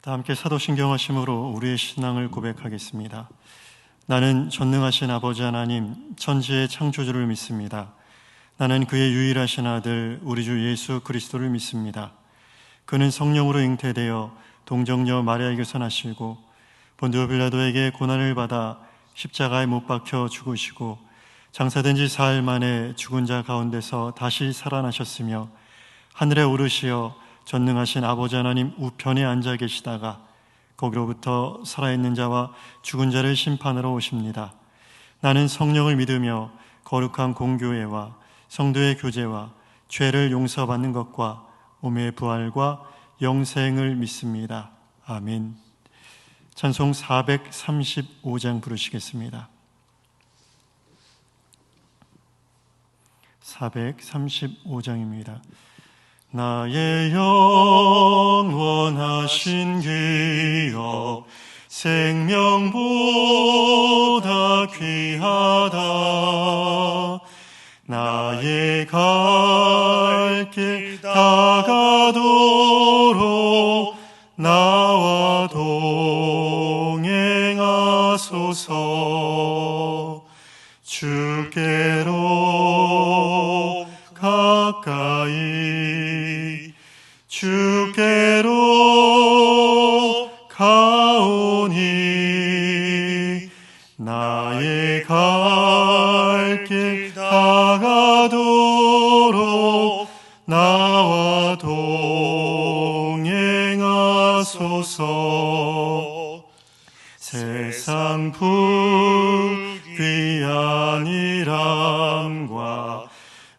다 함께 사도신경하심으로 우리의 신앙을 고백하겠습니다. 나는 전능하신 아버지 하나님 천지의 창조주를 믿습니다. 나는 그의 유일하신 아들 우리 주 예수 그리스도를 믿습니다. 그는 성령으로 잉태되어 동정녀 마리아에게서 나시고 본디오 빌라도에게 고난을 받아 십자가에 못 박혀 죽으시고 장사된 지 사흘 만에 죽은 자 가운데서 다시 살아나셨으며 하늘에 오르시어 전능하신 아버지 하나님 우편에 앉아 계시다가 거기로부터 살아있는 자와 죽은 자를 심판하러 오십니다. 나는 성령을 믿으며 거룩한 공교회와 성도의 교제와 죄를 용서받는 것과 몸의 부활과 영생을 믿습니다. 아멘. 찬송 435장 부르시겠습니다. 435장입니다. 나의 영원하신 기업 생명보다 귀하다. 나의 갈 길 다가도록 나와 동행하소서. 주께로 가까이 주께로 가오니 나의 갈 길 다가도록 나와 동행하소서. 세상 불귀한 일함과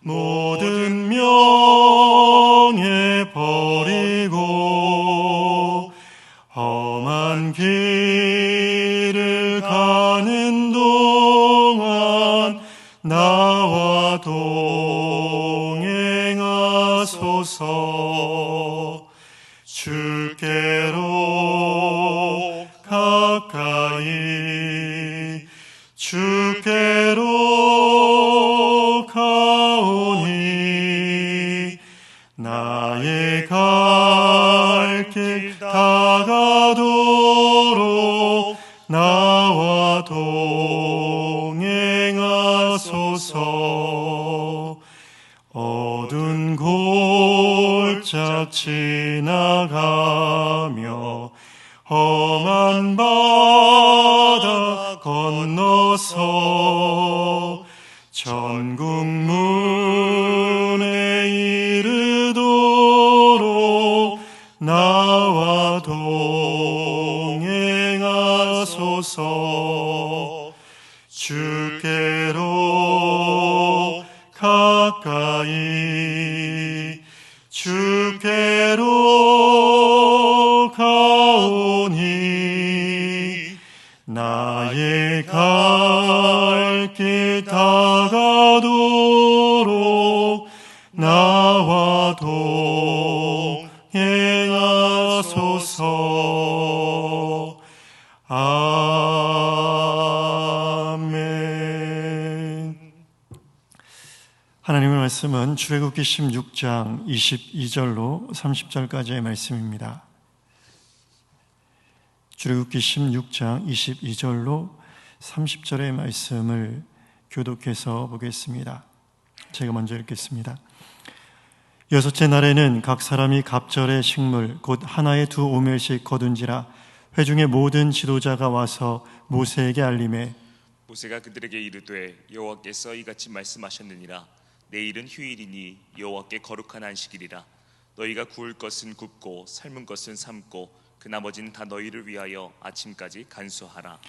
모든 명예 버리고 험한 길을 가는 동안 나와 동행하소서. 주께로 가까이 주께로 가오니 나의 갈 길 다가도록 나와 동행하소서. 어두운 골짝 지나가며 험한 바다 건너서 천국 문에 이르도록 나와 동행하소서. 주께로 가까이 주께로 가오니 나의 갈 길 다가도록 나와 동행하소서. 아멘. 하나님의 말씀은 출애굽기 16장 22절로 30절까지의 말씀입니다. 출애굽기 16장 22절로 30절의 말씀을 교독해서 보겠습니다. 제가 먼저 읽겠습니다. 여섯째 날에는 각 사람이 갑절의 식물 곧 하나에 2오멜씩 거둔지라. 회중의 모든 지도자가 와서 모세에게 알림해 모세가 그들에게 이르되 여호와께서 이같이 말씀하셨느니라. 내일은 휴일이니 여호와께 거룩한 안식일이라. 너희가 구울 것은 굽고 삶은 것은 삶고 그 나머지는 다 너희를 위하여 아침까지 간수하라.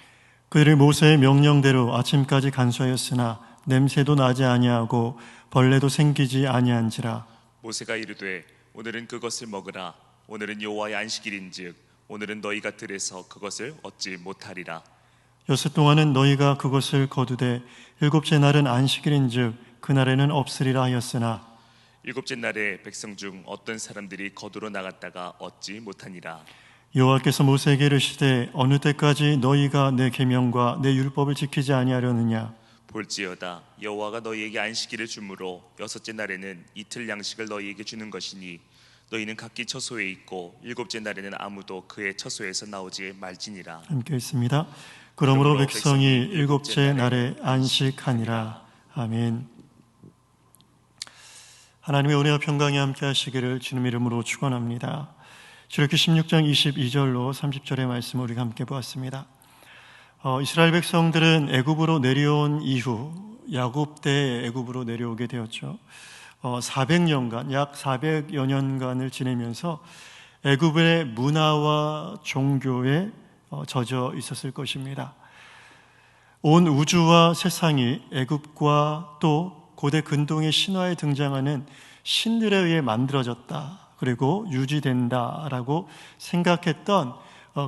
그들이 모세의 명령대로 아침까지 간수하였으나 냄새도 나지 아니하고 벌레도 생기지 아니한지라. 모세가 이르되 오늘은 그것을 먹으라. 오늘은 여호와의 안식일인즉 오늘은 너희가 들에서 그것을 얻지 못하리라. 여섯 동안은 너희가 그것을 거두되 일곱째 날은 안식일인즉 그날에는 없으리라 하였으나 일곱째 날에 백성 중 어떤 사람들이 거두러 나갔다가 얻지 못하니라. 여호와께서 모세에게 이르시되 어느 때까지 너희가 내 계명과 내 율법을 지키지 아니하려느냐. 볼지어다 여호와가 너희에게 안식일을 주므로 여섯째 날에는 이틀 양식을 너희에게 주는 것이니 너희는 각기 처소에 있고 일곱째 날에는 아무도 그의 처소에서 나오지 말지니라. 함께 있습니다. 그러므로 백성이 일곱째 날에 안식하니라. 아멘. 하나님의 은혜와 평강이 함께 하시기를 주님 이름으로 축원합니다. 출애굽기 16장 22절로 30절의 말씀을 우리가 함께 보았습니다. 이스라엘 백성들은 애굽으로 내려온 이후 야곱 때 애굽으로 내려오게 되었죠. 400년간, 약 400여 년간을 지내면서 애굽의 문화와 종교에 젖어 있었을 것입니다. 온 우주와 세상이 애굽과 또 고대 근동의 신화에 등장하는 신들에 의해 만들어졌다, 그리고 유지된다라고 생각했던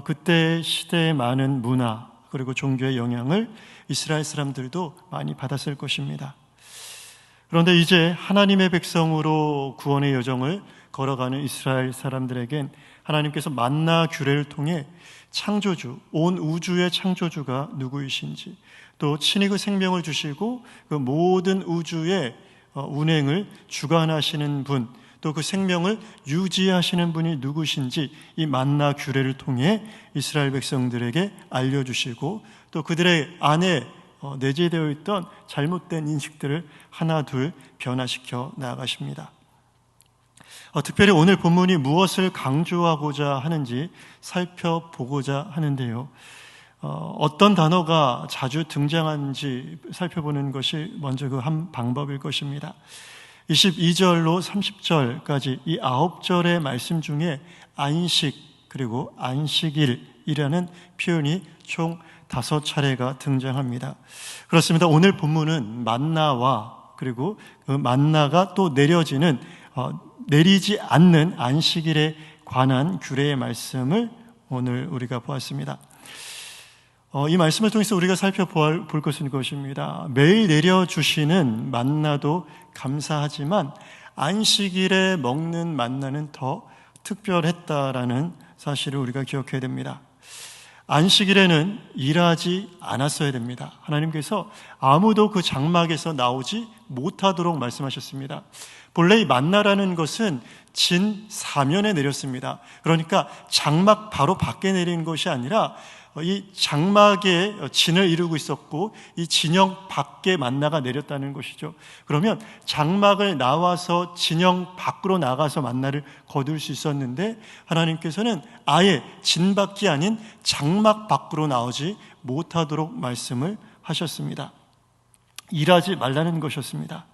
그때 시대의 많은 문화 그리고 종교의 영향을 이스라엘 사람들도 많이 받았을 것입니다. 그런데 이제 하나님의 백성으로 구원의 여정을 걸어가는 이스라엘 사람들에겐 하나님께서 만나 규례를 통해 창조주, 온 우주의 창조주가 누구이신지, 또 친히 그 생명을 주시고 그 모든 우주의 운행을 주관하시는 분, 또 그 생명을 유지하시는 분이 누구신지 이 만나 규례를 통해 이스라엘 백성들에게 알려주시고, 또 그들의 안에 내재되어 있던 잘못된 인식들을 하나 둘 변화시켜 나아가십니다. 특별히 오늘 본문이 무엇을 강조하고자 하는지 살펴보고자 하는데요. 어떤 단어가 자주 등장하는지 살펴보는 것이 먼저 그 한 방법일 것입니다. 22절로 30절까지 이 9절의 말씀 중에 안식 그리고 안식일이라는 표현이 총 5차례가 등장합니다. 그렇습니다. 오늘 본문은 만나와 그리고 그 만나가 또 내리지 않는 안식일에 관한 규례의 말씀을 오늘 우리가 보았습니다. 이 말씀을 통해서 우리가 살펴볼 것은 이것입니다. 매일 내려주시는 만나도 감사하지만 안식일에 먹는 만나는 더 특별했다라는 사실을 우리가 기억해야 됩니다. 안식일에는 일하지 않았어야 됩니다. 하나님께서 아무도 그 장막에서 나오지 못하도록 말씀하셨습니다. 본래 이 만나라는 것은 진 사면에 내렸습니다. 그러니까 장막 바로 밖에 내린 것이 아니라 이 장막에 진을 이루고 있었고 이 진영 밖에 만나가 내렸다는 것이죠. 그러면 장막을 나와서 진영 밖으로 나가서 만나를 거둘 수 있었는데 하나님께서는 아예 진 밖이 아닌 장막 밖으로 나오지 못하도록 말씀을 하셨습니다. 일하지 말라는 것이었습니다.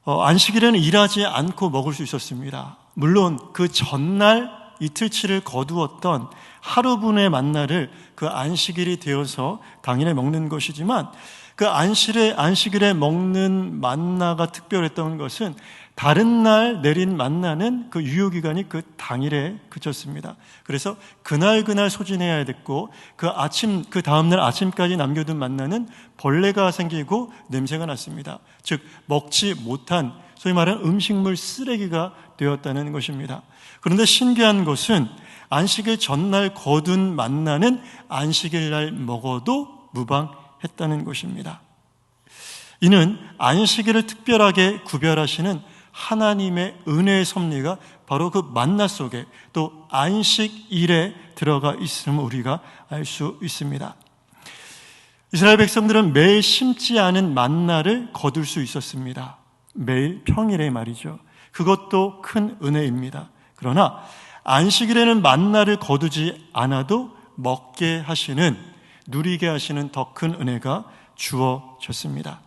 안식일에는 일하지 않고 먹을 수 있었습니다. 물론 그 전날 이틀치를 거두었던 하루분의 만나를 그 안식일이 되어서 당일에 먹는 것이지만 그 안식일에 먹는 만나가 특별했던 것은 다른 날 내린 만나는 그 유효기간이 그 당일에 그쳤습니다. 그래서 그날 소진해야 됐고 그 다음날 아침까지 남겨둔 만나는 벌레가 생기고 냄새가 났습니다. 즉 먹지 못한 소위 말하는 음식물 쓰레기가 되었다는 것입니다. 그런데 신기한 것은 안식일 전날 거둔 만나는 안식일 날 먹어도 무방했다는 것입니다. 이는 안식일을 특별하게 구별하시는 하나님의 은혜의 섭리가 바로 그 만나 속에 또 안식일에 들어가 있음을 우리가 알 수 있습니다. 이스라엘 백성들은 매일 심지 않은 만나를 거둘 수 있었습니다. 매일 평일에 말이죠. 그것도 큰 은혜입니다. 그러나 안식일에는 만나를 거두지 않아도 먹게 하시는, 누리게 하시는 더 큰 은혜가 주어졌습니다.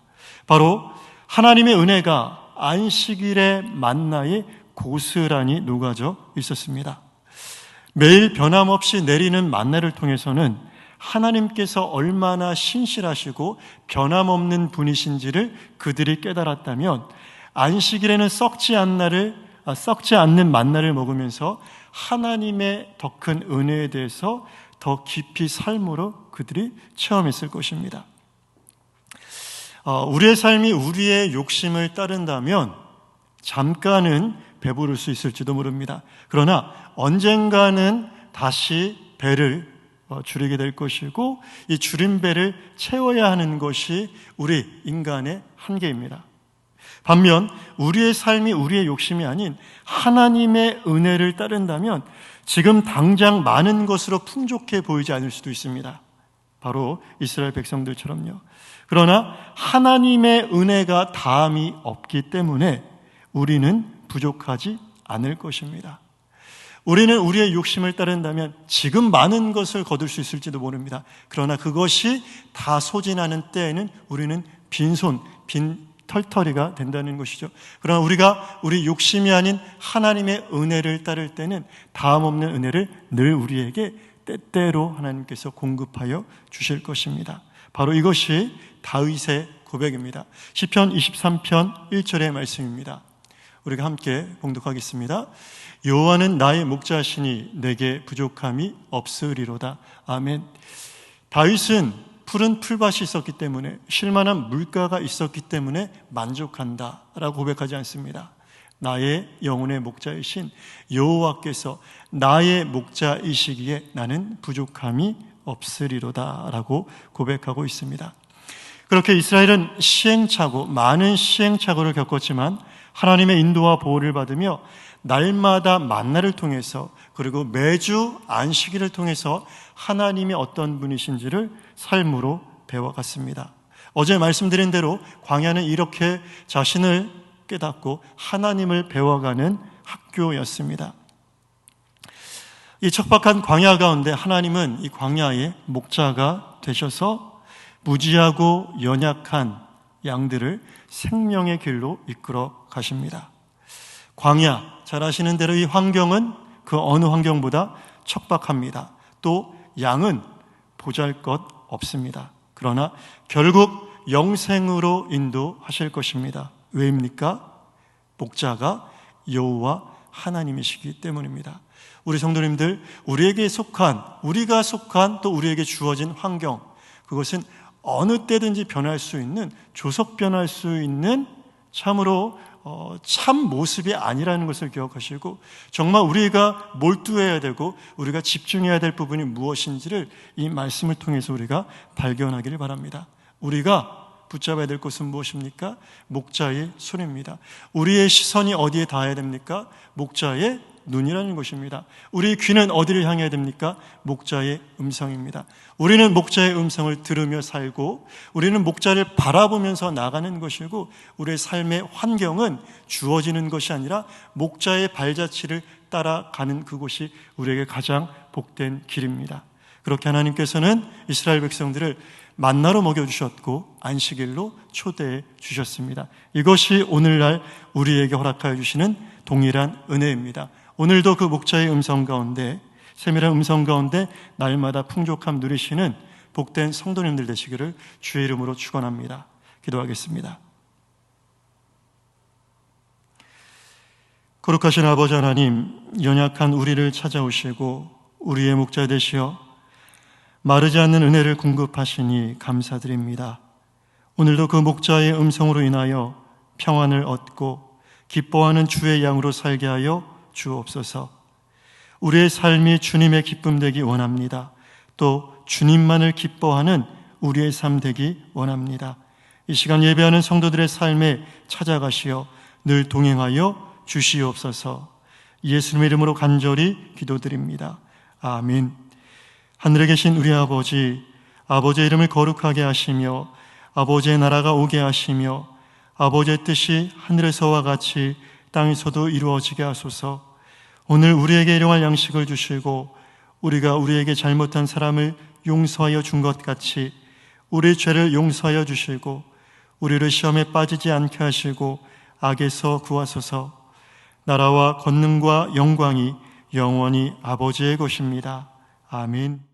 바로 하나님의 은혜가 안식일의 만나에 고스란히 녹아져 있었습니다. 매일 변함없이 내리는 만나를 통해서는 하나님께서 얼마나 신실하시고 변함없는 분이신지를 그들이 깨달았다면 안식일에는 썩지 않는 만나를 먹으면서 하나님의 더 큰 은혜에 대해서 더 깊이 삶으로 그들이 체험했을 것입니다. 우리의 삶이 우리의 욕심을 따른다면 잠깐은 배부를 수 있을지도 모릅니다. 그러나 언젠가는 다시 배를 줄이게 될 것이고 이 줄인 배를 채워야 하는 것이 우리 인간의 한계입니다. 반면 우리의 삶이 우리의 욕심이 아닌 하나님의 은혜를 따른다면 지금 당장 많은 것으로 풍족해 보이지 않을 수도 있습니다. 바로 이스라엘 백성들처럼요. 그러나 하나님의 은혜가 다함이 없기 때문에 우리는 부족하지 않을 것입니다. 우리는 우리의 욕심을 따른다면 지금 많은 것을 거둘 수 있을지도 모릅니다. 그러나 그것이 다 소진하는 때에는 우리는 빈손, 빈 털터리가 된다는 것이죠. 그러나 우리가 우리 욕심이 아닌 하나님의 은혜를 따를 때는 다음 없는 은혜를 늘 우리에게 때때로 하나님께서 공급하여 주실 것입니다. 바로 이것이 다윗의 고백입니다. 시편 23편 1절의 말씀입니다. 우리가 함께 봉독하겠습니다. 여호와는 나의 목자시니 내게 부족함이 없으리로다. 아멘. 다윗은 푸른 풀밭이 있었기 때문에, 쉴만한 물가가 있었기 때문에 만족한다 라고 고백하지 않습니다. 나의 영혼의 목자이신 여호와께서 나의 목자이시기에 나는 부족함이 없으리로다 라고 고백하고 있습니다. 그렇게 이스라엘은 많은 시행착오를 겪었지만 하나님의 인도와 보호를 받으며 날마다 만나를 통해서, 그리고 매주 안식일을 통해서 하나님이 어떤 분이신지를 삶으로 배워갔습니다. 어제 말씀드린 대로 광야는 이렇게 자신을 깨닫고 하나님을 배워가는 학교였습니다. 이 척박한 광야 가운데 하나님은 이 광야의 목자가 되셔서 무지하고 연약한 양들을 생명의 길로 이끌어 가십니다. 광야, 잘 아시는 대로 이 환경은 그 어느 환경보다 척박합니다. 또 양은 보잘것 없습니다. 그러나 결국 영생으로 인도하실 것입니다. 왜입니까? 목자가 여호와 하나님이시기 때문입니다. 우리 성도님들, 우리가 속한 또 우리에게 주어진 환경, 그것은 어느 때든지 변할 수 있는, 조석 변할 수 있는 참으로 참 모습이 아니라는 것을 기억하시고, 정말 우리가 몰두해야 되고 우리가 집중해야 될 부분이 무엇인지를 이 말씀을 통해서 우리가 발견하기를 바랍니다. 우리가 붙잡아야 될 것은 무엇입니까? 목자의 손입니다. 우리의 시선이 어디에 닿아야 됩니까? 목자의 눈이라는 것입니다. 우리의 귀는 어디를 향해야 됩니까? 목자의 음성입니다. 우리는 목자의 음성을 들으며 살고, 우리는 목자를 바라보면서 나가는 것이고, 우리의 삶의 환경은 주어지는 것이 아니라 목자의 발자취를 따라가는 그곳이 우리에게 가장 복된 길입니다. 그렇게 하나님께서는 이스라엘 백성들을 만나로 먹여주셨고 안식일로 초대해 주셨습니다. 이것이 오늘날 우리에게 허락하여 주시는 동일한 은혜입니다. 오늘도 그 목자의 음성 가운데, 세밀한 음성 가운데 날마다 풍족함 누리시는 복된 성도님들 되시기를 주의 이름으로 축원합니다. 기도하겠습니다. 거룩하신 아버지 하나님, 연약한 우리를 찾아오시고 우리의 목자 되시어 마르지 않는 은혜를 공급하시니 감사드립니다. 오늘도 그 목자의 음성으로 인하여 평안을 얻고 기뻐하는 주의 양으로 살게 하여 주옵소서. 우리의 삶이 주님의 기쁨 되기 원합니다. 또 주님만을 기뻐하는 우리의 삶 되기 원합니다. 이 시간 예배하는 성도들의 삶에 찾아가시어 늘 동행하여 주시옵소서. 예수님의 이름으로 간절히 기도드립니다. 아멘. 하늘에 계신 우리 아버지, 아버지의 이름을 거룩하게 하시며 아버지의 나라가 오게 하시며 아버지의 뜻이 하늘에서와 같이 땅에서도 이루어지게 하소서. 오늘 우리에게 일용할 양식을 주시고 우리가 우리에게 잘못한 사람을 용서하여 준 것 같이 우리의 죄를 용서하여 주시고 우리를 시험에 빠지지 않게 하시고 악에서 구하소서. 나라와 권능과 영광이 영원히 아버지의 것입니다. 아멘.